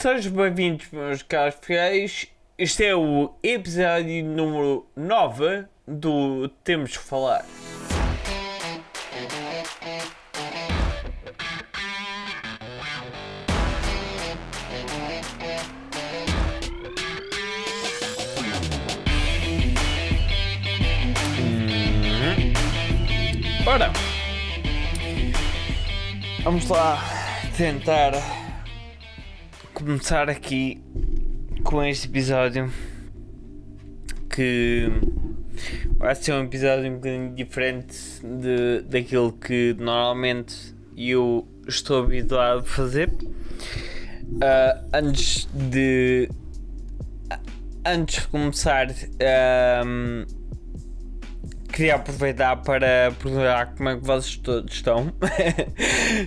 Sejam bem-vindos, meus caros fiéis. Este é o episódio número 9 do Temos que Falar. Ora, vamos lá tentar começar aqui com este episódio, que vai ser um episódio um bocadinho diferente daquilo que normalmente eu estou habituado a fazer. Antes de começar, queria aproveitar para perguntar como é que vocês todos estão.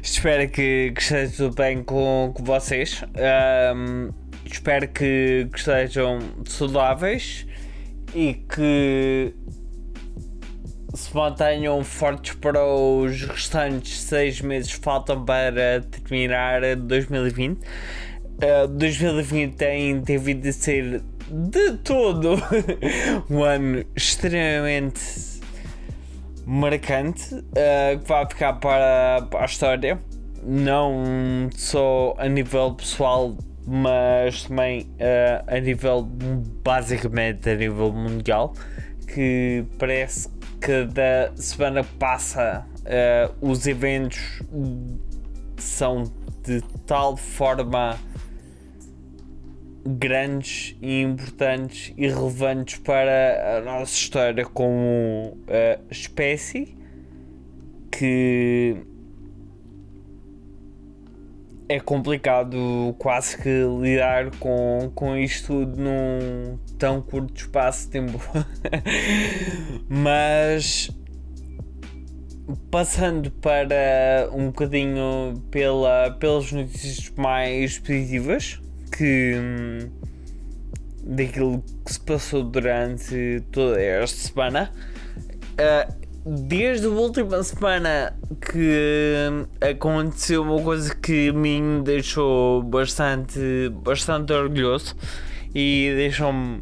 Espero que esteja tudo bem com vocês. Espero que estejam saudáveis e que se mantenham fortes para os restantes 6 meses que faltam para terminar 2020. 2020 tem vindo a ser de todo um ano extremamente marcante, que vai ficar para a história, não só a nível pessoal, mas também a nível, basicamente a nível mundial, que parece que da semana que passa os eventos são de tal forma grandes e importantes e relevantes para a nossa história como espécie, que é complicado quase que lidar com isto tudo num tão curto espaço de tempo. Mas passando para um bocadinho pelas notícias mais positivas, que daquilo que se passou durante toda esta semana, desde a última semana que aconteceu uma coisa que me deixou bastante orgulhoso e deixou-me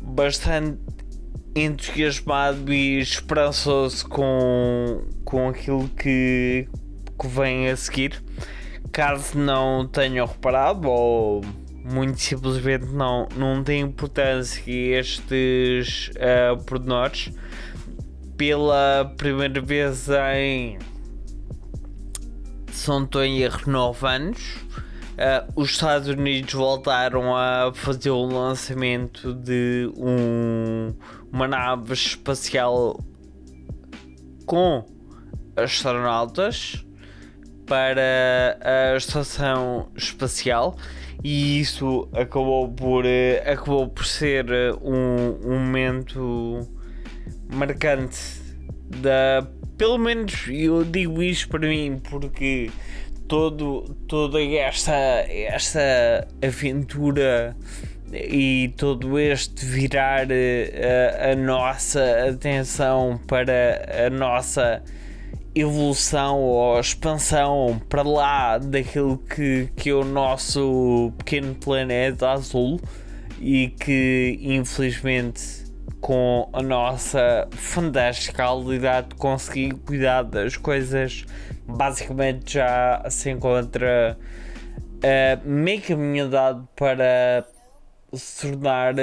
bastante entusiasmado e esperançoso com aquilo que vem a seguir. Caso não tenham reparado, ou muito simplesmente não tem importância estes pormenores, pela primeira vez em, se não estou em erro, 9 anos, os Estados Unidos voltaram a fazer o lançamento de uma nave espacial com astronautas para a estação espacial, e isso acabou por ser um momento marcante pelo menos eu digo isto para mim, porque toda esta aventura e todo este virar a nossa atenção para a nossa evolução ou expansão para lá daquilo que é o nosso pequeno planeta azul, e que infelizmente, com a nossa fantástica habilidade de conseguir cuidar das coisas, basicamente já se encontra meio caminho andado para se tornar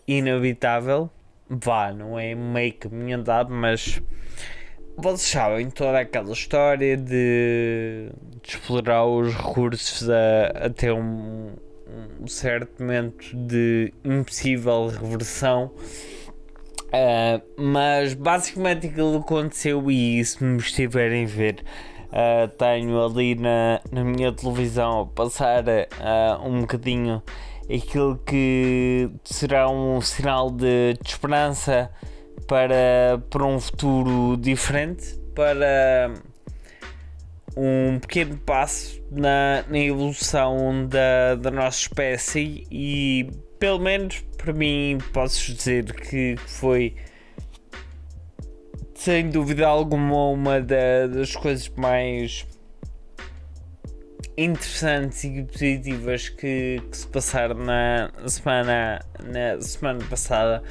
inabitável. Não é meio caminho andado, mas vocês sabem toda aquela história de explorar os recursos até um certo momento de impossível reversão. Mas basicamente aquilo aconteceu, e se me estiverem a ver, tenho ali na minha televisão a passar um bocadinho aquilo que será um sinal de esperança para um futuro diferente, para um pequeno passo na evolução da nossa espécie. E pelo menos para mim posso dizer que foi sem dúvida alguma uma das coisas mais interessantes e positivas que se passaram na semana passada.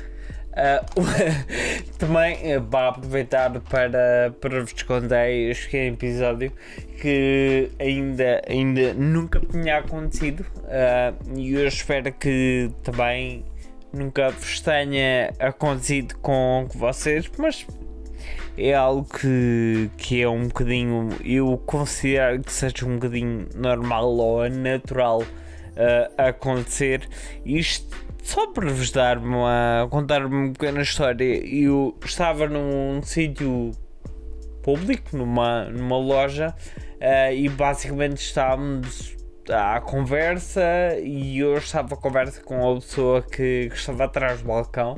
Também para aproveitar para vos contar este pequeno episódio que ainda nunca tinha acontecido, e eu espero que também nunca vos tenha acontecido com vocês, mas é algo que é um bocadinho, eu considero que seja um bocadinho normal ou natural acontecer. Isto só para vos contar uma pequena história. Eu estava num sítio público, numa loja, e basicamente estávamos à conversa, e eu estava à conversa com a pessoa que estava atrás do balcão,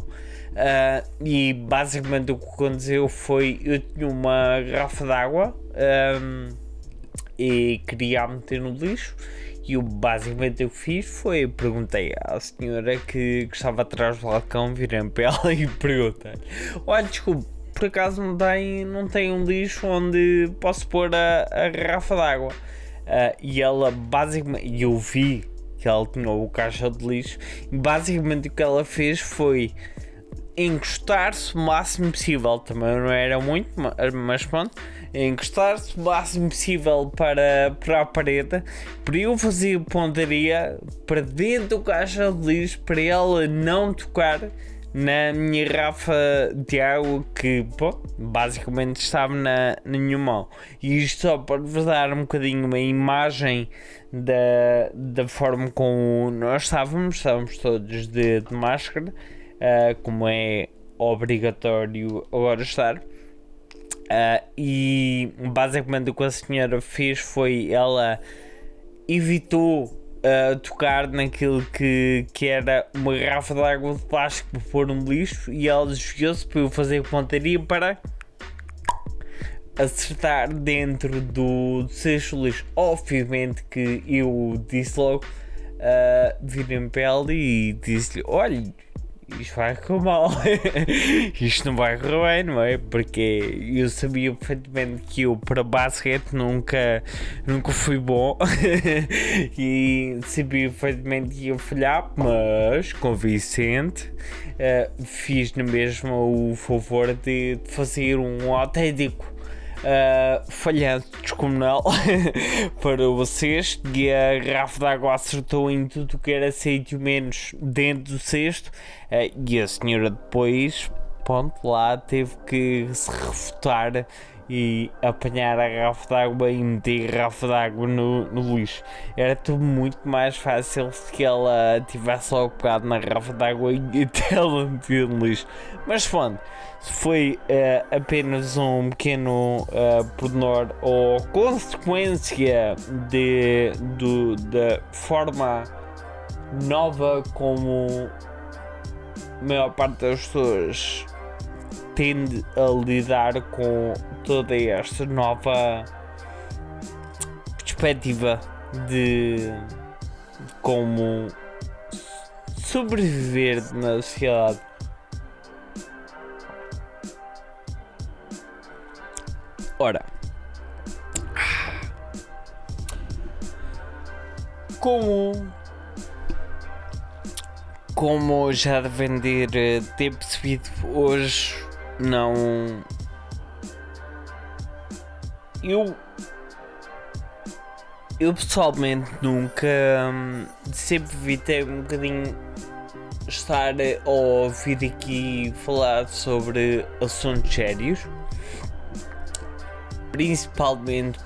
e basicamente o que aconteceu foi, eu tinha uma garrafa de água e queria a meter no lixo. E eu basicamente o que fiz foi, perguntei à senhora que estava atrás do balcão, virei para ela e perguntei: olha, desculpe, por acaso não tem um lixo onde posso pôr a garrafa d'água? E ela basicamente, eu vi que ela tinha o caixa de lixo, e basicamente o que ela fez foi encostar-se o máximo possível, também não era muito, mas pronto, encostar-se o máximo possível para a parede, para eu fazer pontaria para dentro do caixa de lixo, para ela não tocar na minha garrafa de água que, basicamente estava na minha mão. E isto só para vos dar um bocadinho uma imagem da forma como nós estávamos todos de máscara, como é obrigatório agora estar, e basicamente o que a senhora fez foi, ela evitou tocar naquilo que era uma garrafa de água de plástico para pôr no lixo, e ela desviou-se para eu fazer pontaria para acertar dentro do cesto de lixo. Obviamente que eu disse logo, virei para ela e disse-lhe: olha, isto vai correr mal, isto não vai correr bem, não é? Porque eu sabia perfeitamente que eu para basquete nunca fui bom e sabia perfeitamente que ia falhar, mas convincente, fiz na mesma o favor de fazer um autêntico falhante descomunal para vocês, e a garrafa de água acertou em tudo que era sítio menos dentro do cesto, e a senhora depois, pronto, lá teve que se refutar e apanhar a garrafa de água e meter a garrafa de água no lixo. Era tudo muito mais fácil se ela tivesse logo pegado na garrafa de água e até ela meter no lixo. Mas pronto, foi apenas um pequeno pormenor ou consequência da forma nova como a maior parte das pessoas tende a lidar com toda esta nova perspectiva de como sobreviver na sociedade. Ora, como já devem ter percebido, hoje eu pessoalmente nunca, sempre evitei um bocadinho estar a ouvir aqui falar sobre assuntos sérios, principalmente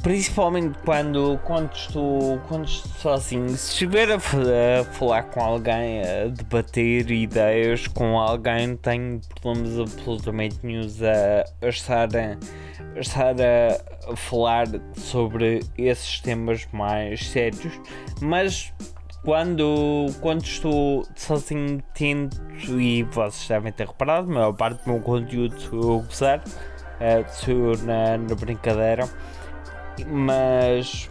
principalmente quando estou sozinho. Se estiver a falar com alguém, a debater ideias com alguém, não tenho problemas absolutamente nenhums a estar a falar sobre esses temas mais sérios, mas quando estou sozinho tento, e vocês devem ter reparado, a maior parte do meu conteúdo sou a gozar, sou na brincadeira, mas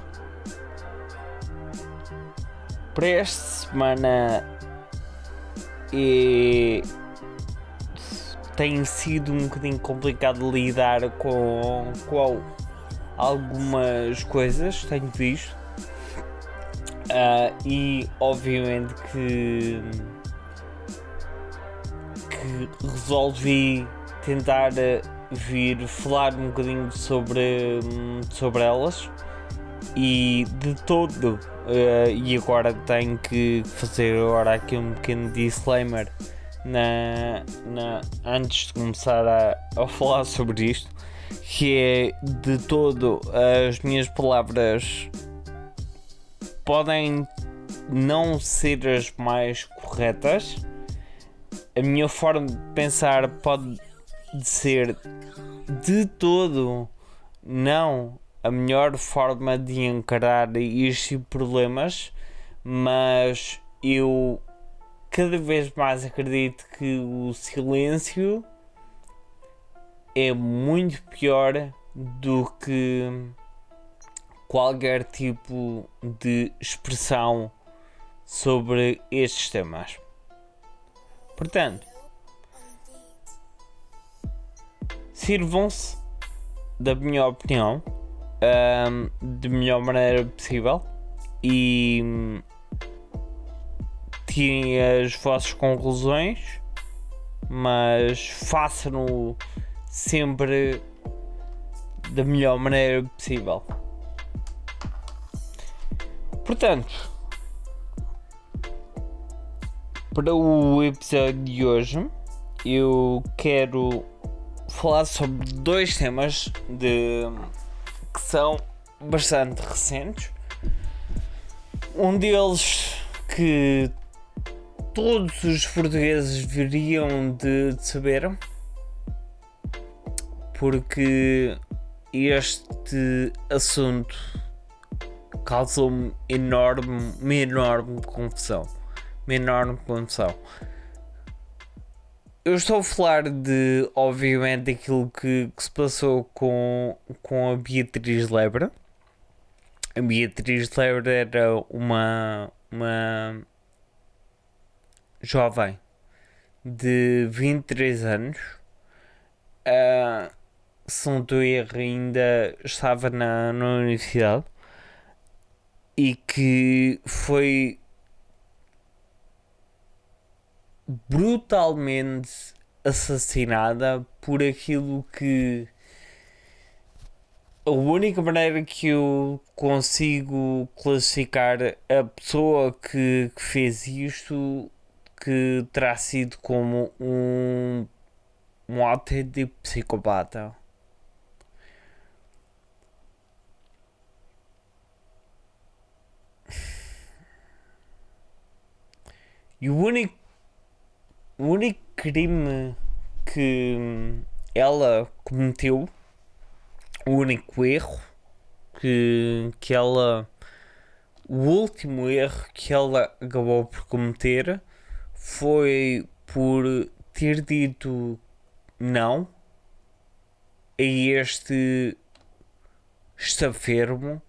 para esta semana tem sido um bocadinho complicado lidar com algumas coisas, tenho visto. E obviamente que resolvi tentar vir falar um bocadinho sobre elas, e de todo, e agora tenho que fazer agora aqui um pequeno disclaimer antes de começar a falar sobre isto, que é, de todo, as minhas palavras podem não ser as mais corretas, a minha forma de pensar pode ser de todo não a melhor forma de encarar estes problemas, mas eu cada vez mais acredito que o silêncio é muito pior do que qualquer tipo de expressão sobre estes temas. Portanto, sirvam-se da minha opinião de melhor maneira possível e tirem as vossas conclusões, mas façam-no sempre da melhor maneira possível. Portanto, para o episódio de hoje, eu quero falar sobre dois temas que são bastante recentes. Um deles que todos os portugueses deveriam de saber, porque este assunto causou-me uma enorme confusão. Eu estou a falar de, obviamente, aquilo que se passou com a Beatriz Lebre. A Beatriz Lebre era uma jovem de 23 anos. Se não estou a erro, ainda estava na universidade. E que foi brutalmente assassinada por aquilo que a única maneira que eu consigo classificar a pessoa que fez isto, que terá sido como um autêntico psicopata. E o único crime que ela cometeu, o único erro que ela, o último erro que ela acabou por cometer foi por ter dito não a este estafermo,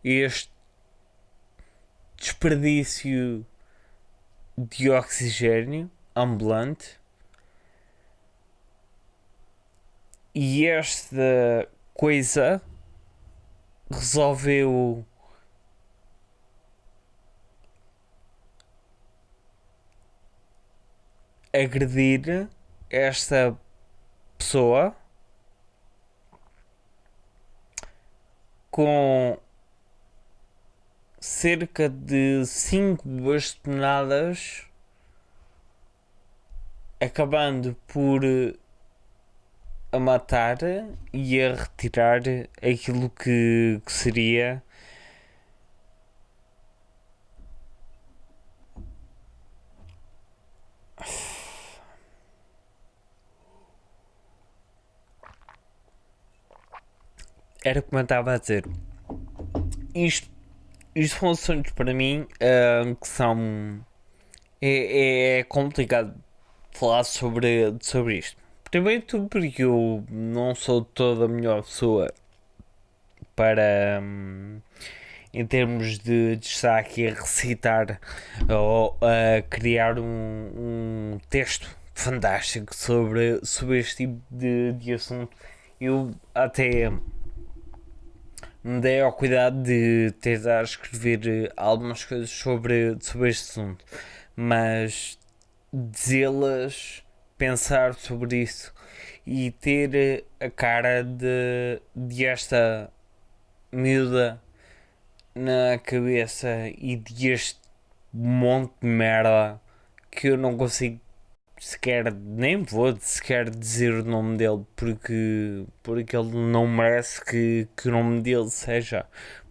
este desperdício de oxigênio ambulante, e esta coisa resolveu agredir esta pessoa com cerca de 5 bastonadas, acabando por a matar e a retirar aquilo que seria era como eu estava a dizer. Isto são assuntos para mim que são. É complicado falar sobre isto. Primeiro tudo porque eu não sou toda a melhor pessoa para, em termos de estar aqui a recitar ou a criar um texto fantástico sobre este tipo de assunto. Eu até me dei ao cuidado de tentar escrever algumas coisas sobre este assunto, mas dizê-las, pensar sobre isso e ter a cara de esta miúda na cabeça e deste monte de merda que eu não consigo sequer, nem vou sequer dizer o nome dele porque ele não merece que o nome dele seja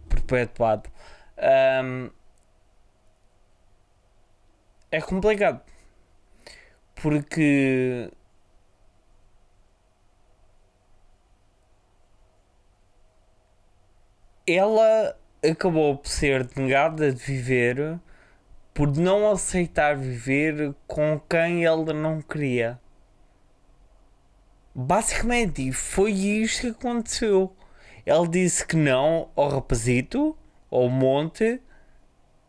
perpetuado. Ahm, é complicado porque ela acabou por ser negada de viver por não aceitar viver com quem ela não queria. Basicamente, foi isto que aconteceu. Ele disse que não ao rapazito, ao monte.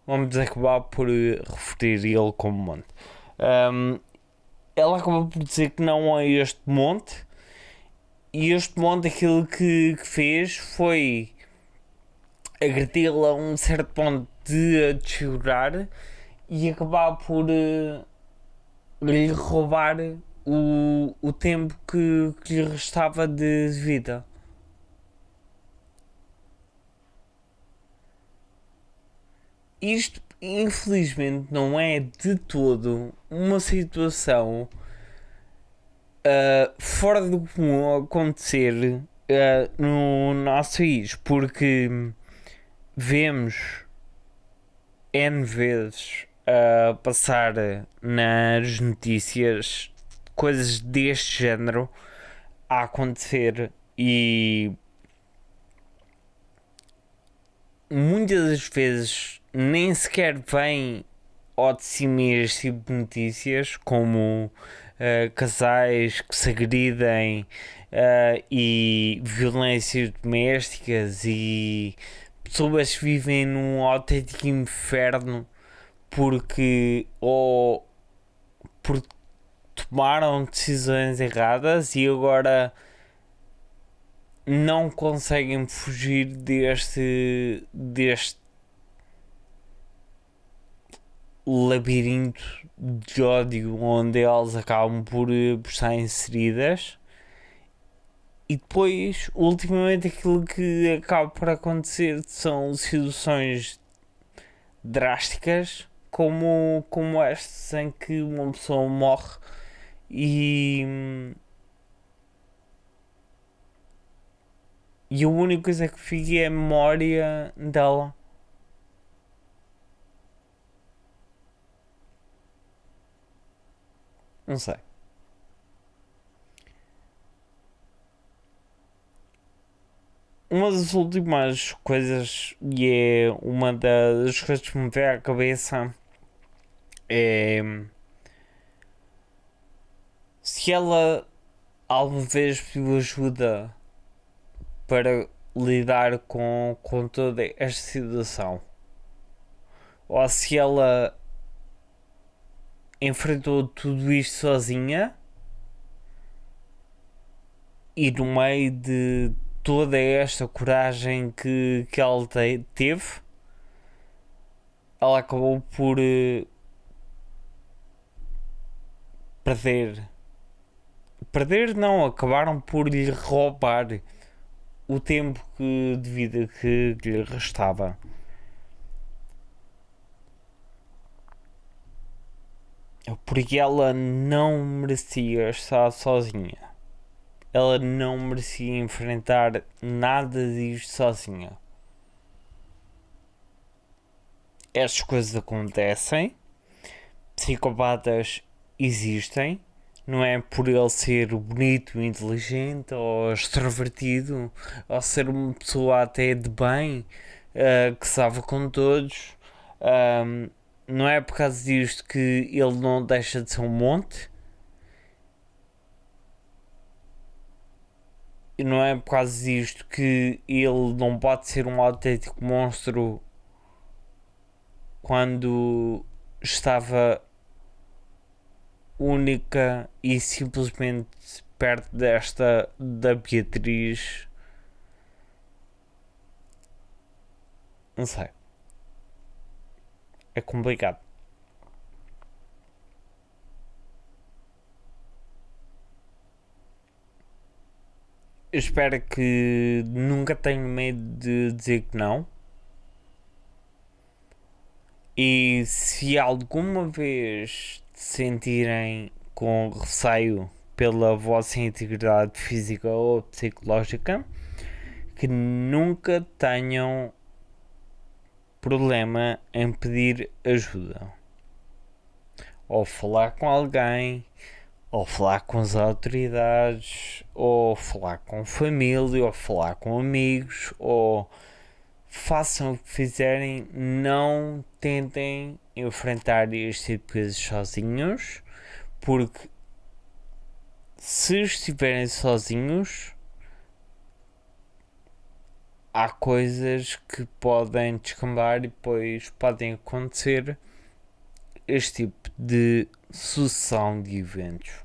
Vamos acabar por referir ele como monte. Um, ela acabou por dizer que não a este monte. E este monte, aquilo que fez foi agredi-la a um certo ponto de a desfigurar e acabar por lhe roubar o tempo que lhe restava de vida. Isto, infelizmente, não é de todo uma situação fora do comum acontecer no nosso país, porque vemos N vezes a passar nas notícias coisas deste género a acontecer e muitas das vezes nem sequer vem ao de cima este tipo de notícias, como casais que se agridem e violências domésticas e pessoas que vivem num autêntico inferno porque ou porque tomaram decisões erradas e agora não conseguem fugir deste labirinto de ódio onde elas acabam por estar inseridas. E depois, ultimamente, aquilo que acaba por acontecer são situações drásticas como estas em que uma pessoa morre e, e a única coisa que fica é a memória dela. Não sei. Uma das últimas coisas, e é uma das coisas que me vem à cabeça, é se ela alguma vez pediu ajuda para lidar com toda esta situação, ou se ela enfrentou tudo isto sozinha e no meio de toda esta coragem que ela teve, ela acabou por perder. Perder não, acabaram por lhe roubar o tempo de vida que lhe restava. Porque ela não merecia estar sozinha. Ela não merecia enfrentar nada disto sozinha. Estas coisas acontecem, psicopatas existem, não é por ele ser bonito, inteligente ou extrovertido, ou ser uma pessoa até de bem, que sabe com todos, não é por causa disto que ele não deixa de ser um monte. E não é por causa disto que ele não pode ser um autêntico monstro quando estava única e simplesmente perto desta da Beatriz. Não sei. É complicado. Eu espero que nunca tenho medo de dizer que não. E se alguma vez sentirem com receio pela vossa integridade física ou psicológica, que nunca tenham problema em pedir ajuda. Ou falar com alguém, ou falar com as autoridades, ou falar com família, ou falar com amigos, ou façam o que fizerem, não tentem enfrentar este tipo de coisas sozinhos, porque se estiverem sozinhos, há coisas que podem descambar e depois podem acontecer este tipo de sucessão de eventos.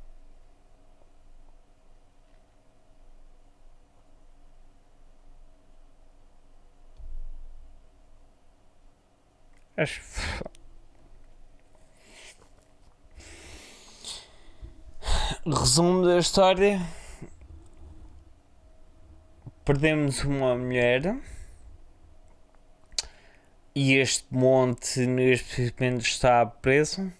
Resumo da história: perdemos uma mulher e este monte neste momento está preso.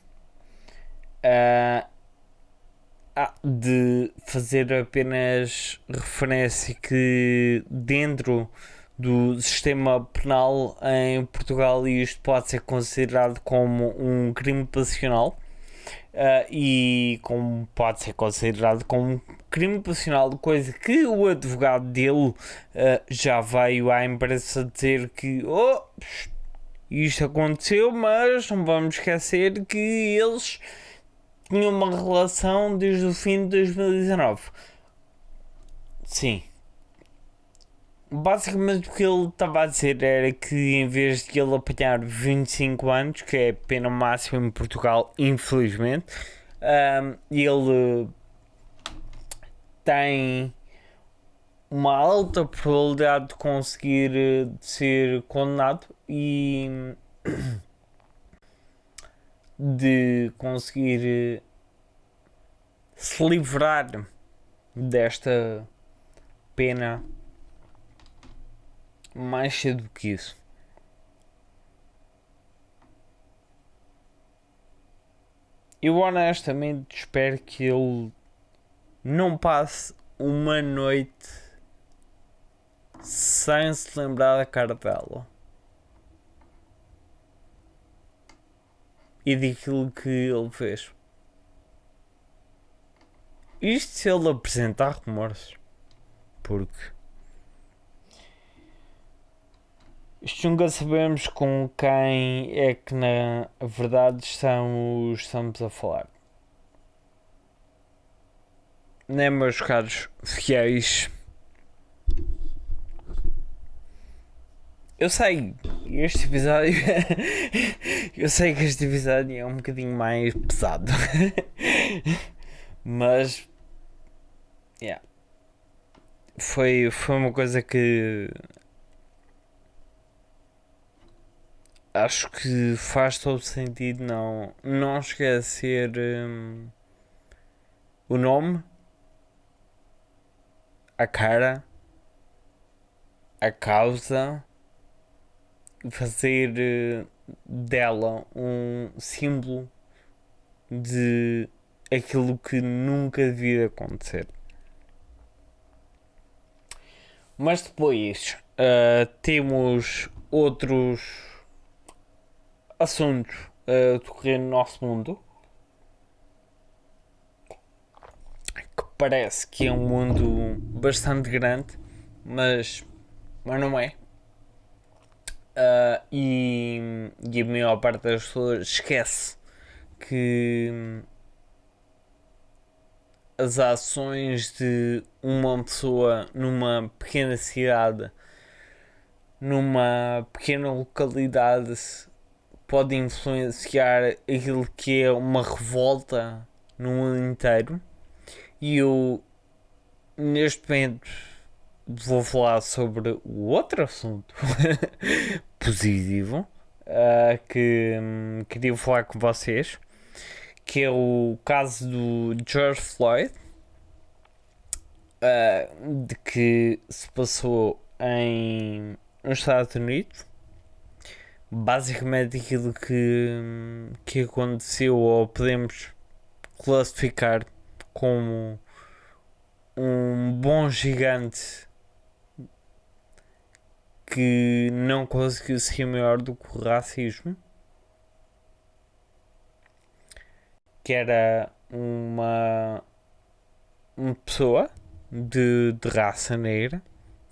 De fazer apenas referência que dentro do sistema penal em Portugal isto pode ser considerado como um crime passional. E como pode ser considerado como um crime passional, coisa que o advogado dele já veio à imprensa dizer que isto aconteceu, mas não vamos esquecer que eles tinham uma relação desde o fim de 2019. Sim. Basicamente o que ele estava a dizer era que em vez de ele apanhar 25 anos, que é a pena máxima em Portugal, infelizmente, ele tem uma alta probabilidade de conseguir ser condenado e de conseguir se livrar desta pena mais cedo que isso. Eu honestamente espero que ele não passe uma noite sem se lembrar da cara dela e daquilo que ele fez. Isto se ele apresentar remorsos, porque isto nunca sabemos com quem é que na verdade estamos a falar. Né, meus caros fiéis? Eu sei, este episódio. Eu sei que este episódio é um bocadinho mais pesado. Mas. Yeah. Foi uma coisa que. Acho que faz todo sentido não esquecer o nome, a cara, a causa, fazer dela um símbolo de aquilo que nunca devia acontecer. Mas depois temos outros assuntos a decorrer no nosso mundo, que parece que é um mundo bastante grande, mas não é. E a maior parte das pessoas esquece que as ações de uma pessoa numa pequena cidade, numa pequena localidade, pode influenciar aquilo que é uma revolta no mundo inteiro. E eu, neste momento, vou falar sobre o outro assunto positivo que queria falar com vocês, que é o caso do George Floyd, de que se passou nos Estados Unidos. Basicamente aquilo que aconteceu, ou podemos classificar como um bom gigante que não conseguiu ser maior do que o racismo, que era uma pessoa de raça negra.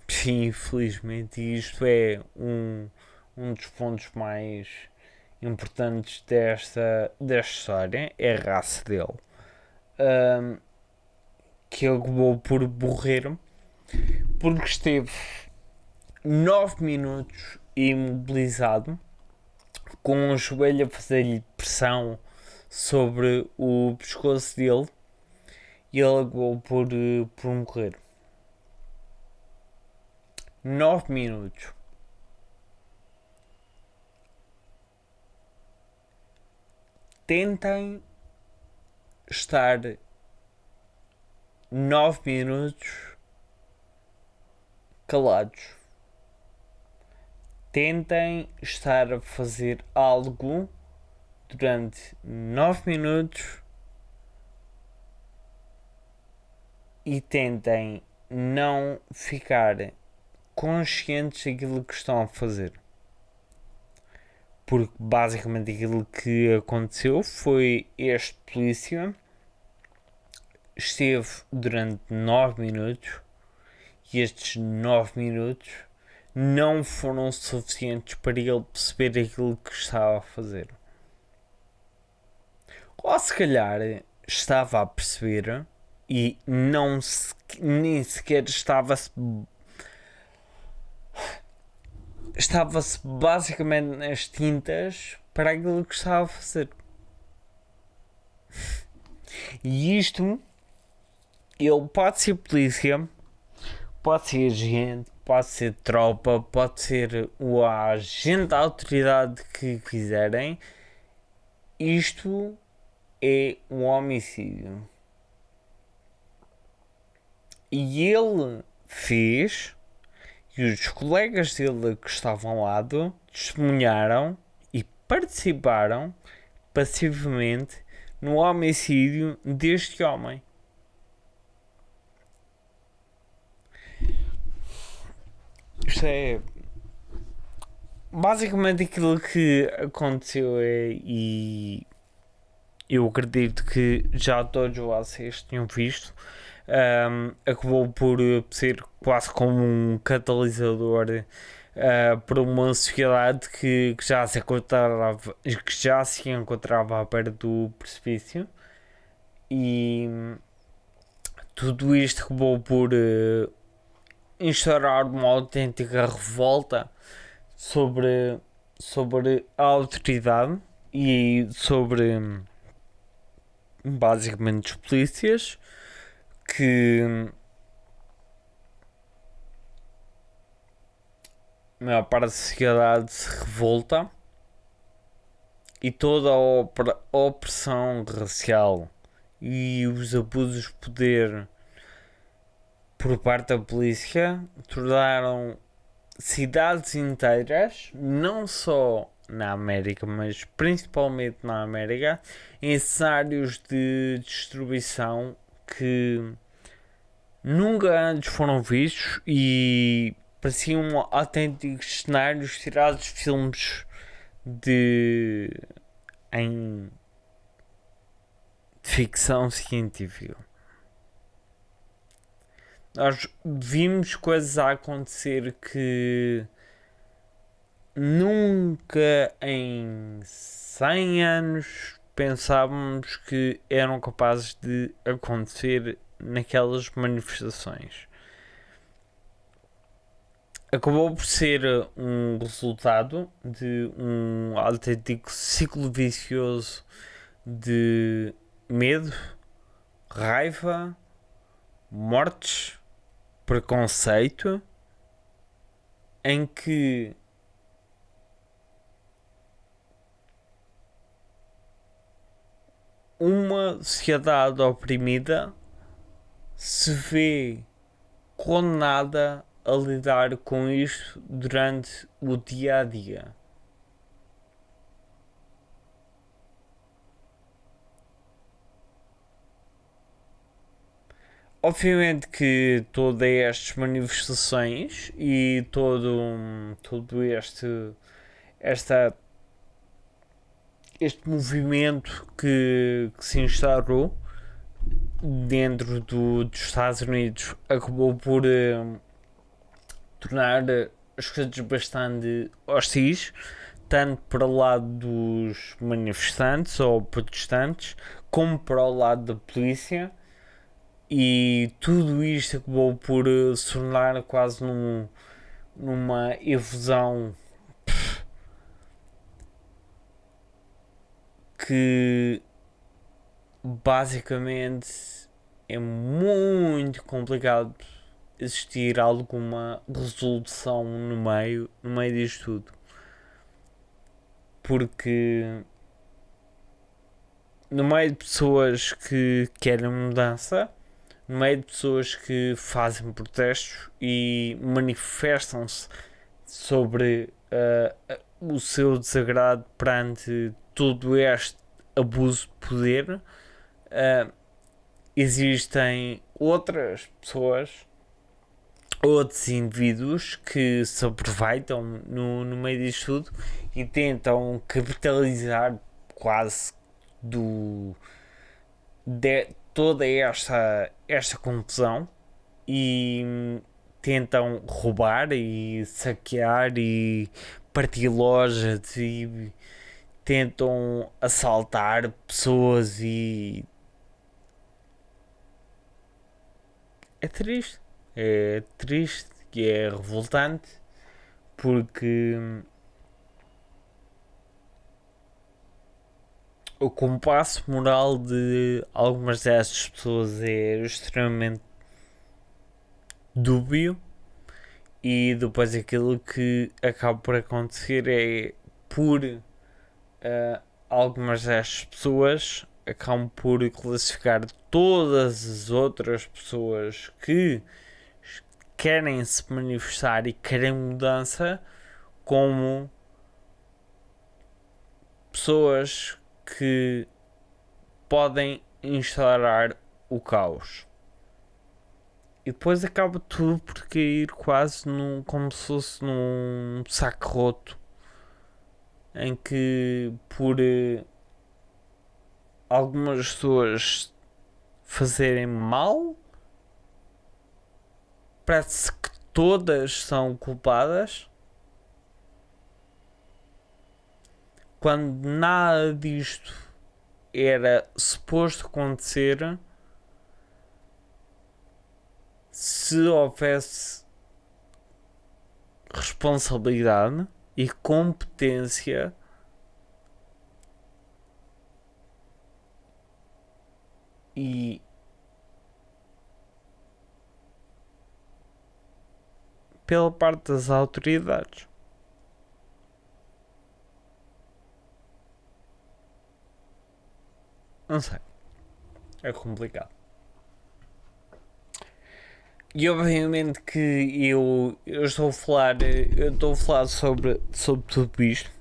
Sim, infelizmente, isto é um dos pontos mais importantes desta história, é a raça dele, que ele acabou por morrer porque esteve 9 minutos imobilizado, com o joelho a fazer-lhe pressão sobre o pescoço dele, e ele acabou por morrer. 9 minutos. Tentem estar 9 minutos calados. Tentem estar a fazer algo durante 9 minutos e tentem não ficar conscientes daquilo que estão a fazer. Porque basicamente aquilo que aconteceu foi este polícia esteve durante 9 minutos e estes 9 minutos não foram suficientes para ele perceber aquilo que estava a fazer. Ou se calhar estava a perceber e nem sequer estava-se basicamente nas tintas para aquilo que estava a fazer. E isto, ele pode ser polícia, pode ser agente, pode ser tropa, pode ser o agente da autoridade que quiserem. Isto é um homicídio. E ele fez, e os colegas dele que estavam ao lado testemunharam e participaram passivamente no homicídio deste homem. Isto é basicamente aquilo que aconteceu e eu acredito que já todos vocês tinham visto. Acabou por ser quase como um catalisador para uma sociedade que já se encontrava à beira do precipício, e tudo isto acabou por instaurar uma autêntica revolta sobre a autoridade e sobre basicamente os polícias, que a maior parte da sociedade se revolta, e toda a opressão racial e os abusos de poder por parte da polícia tornaram cidades inteiras, não só na América, mas principalmente na América, em cenários de destruição que nunca antes foram vistos e pareciam autênticos cenários tirados de filmes de ficção científica. Nós vimos coisas a acontecer que nunca em 100 anos pensávamos que eram capazes de acontecer naquelas manifestações. Acabou por ser um resultado de um autêntico ciclo vicioso de medo, raiva, mortes, preconceito, em que uma sociedade oprimida se vê condenada a lidar com isto durante o dia a dia. Obviamente que todas estas manifestações e todo este movimento que se instaurou dentro dos Estados Unidos acabou por tornar as coisas bastante hostis, tanto para o lado dos manifestantes ou protestantes, como para o lado da polícia. E tudo isto acabou por se tornar quase numa evasão que basicamente é muito complicado existir alguma resolução no meio disto tudo. Porque no meio de pessoas que querem mudança, no meio de pessoas que fazem protestos e manifestam-se sobre o seu desagrado perante todo este abuso de poder, existem outras pessoas, outros indivíduos que se aproveitam no meio disto tudo e tentam capitalizar quase de toda esta confusão e tentam roubar e saquear e partir lojas e tentam assaltar pessoas e é triste e é revoltante porque o compasso moral de algumas dessas pessoas é extremamente dúbio e depois aquilo que acaba por acontecer é por algumas destas pessoas acabam por classificar todas as outras pessoas que querem se manifestar e querem mudança como pessoas que podem instaurar o caos. E depois acaba tudo por cair quase como se fosse num saco roto, em que por algumas pessoas fazerem mal, parece que todas são culpadas, quando nada disto era suposto acontecer se houvesse responsabilidade e competência e pela parte das autoridades. Não sei. É complicado. E obviamente que eu estou a falar sobre tudo isto.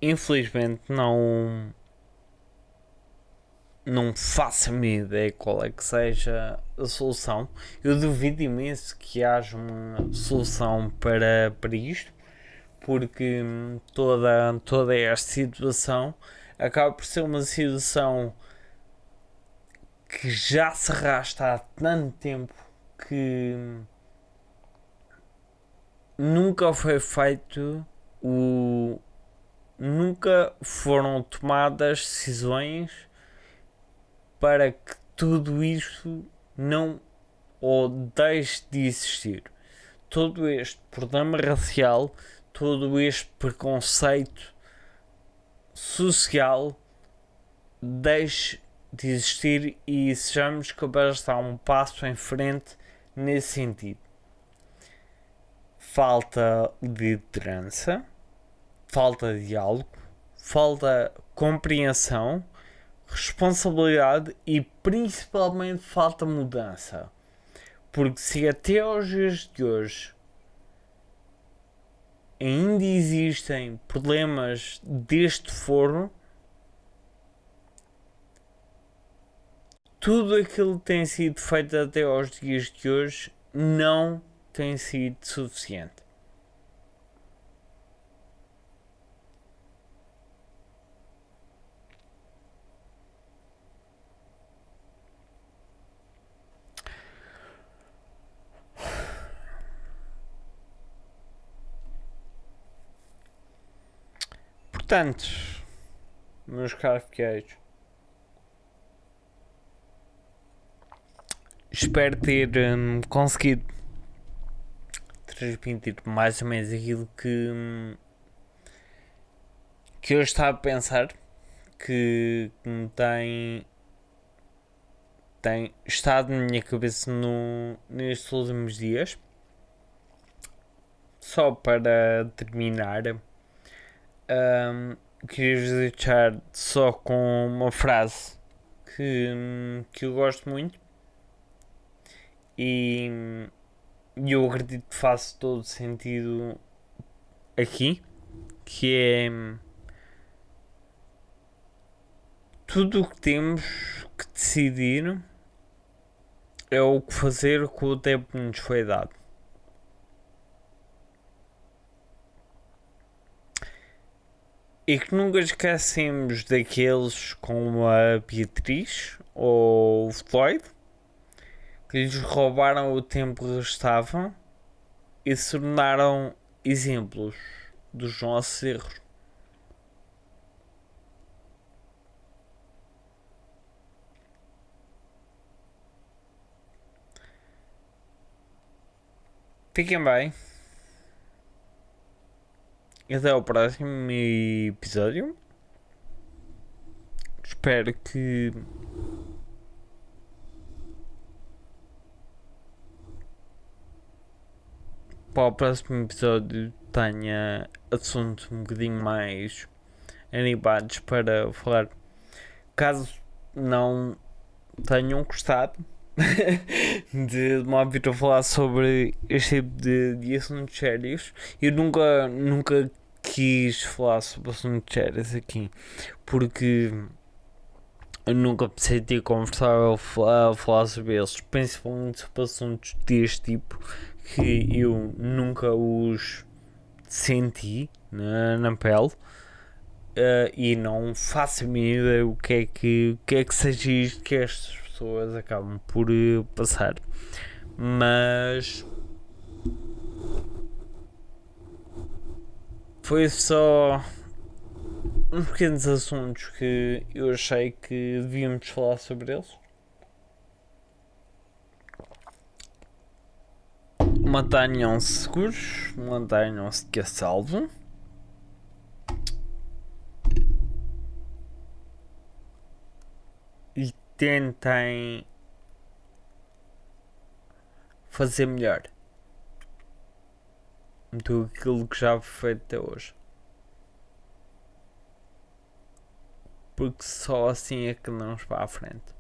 Infelizmente não faço a minha ideia qual é que seja a solução. Eu duvido imenso que haja uma solução para isto, porque toda esta situação acaba por ser uma situação que já se arrasta há tanto tempo que nunca foi feito nunca foram tomadas decisões para que tudo isto não ou deixe de existir. Todo este problema racial, todo este preconceito social deixe de existir e sejamos capazes de dar um passo em frente nesse sentido. Falta liderança, falta diálogo, falta compreensão, responsabilidade e principalmente falta mudança. Porque se até aos dias de hoje ainda existem problemas deste foro, tudo aquilo que tem sido feito até aos dias de hoje não tem sido suficiente. Portanto, meus caros fiéis, espero ter conseguido transmitir mais ou menos aquilo que eu estava a pensar, que me tem estado na minha cabeça nestes últimos dias. Só para terminar, queria-vos deixar só com uma frase que eu gosto muito e eu acredito que faz todo sentido aqui, que é tudo o que temos que decidir é o que fazer com o tempo que nos foi dado. E que nunca esquecemos daqueles como a Beatriz ou o Floyd que lhes roubaram o tempo que restava e se tornaram exemplos dos nossos erros. Fiquem bem. Até ao próximo episódio. Espero que para o próximo episódio tenha assuntos um bocadinho mais animados para falar. Caso não tenham gostado de me ouvir a falar sobre este tipo de assuntos sérios, eu nunca quis falar sobre assuntos sérios aqui, porque eu nunca me senti confortável a falar sobre eles, principalmente sobre assuntos deste tipo, que eu nunca os senti na pele. E não faço a mínima ideia o que é que seja isto que estas pessoas acabam por passar, mas foi só uns pequenos assuntos que eu achei que devíamos falar sobre eles. Mantenham-se seguros, mantenham-se que a salvo. E tentem fazer melhor do que aquilo que já foi feito até hoje. Porque só assim é que não vamos para a frente.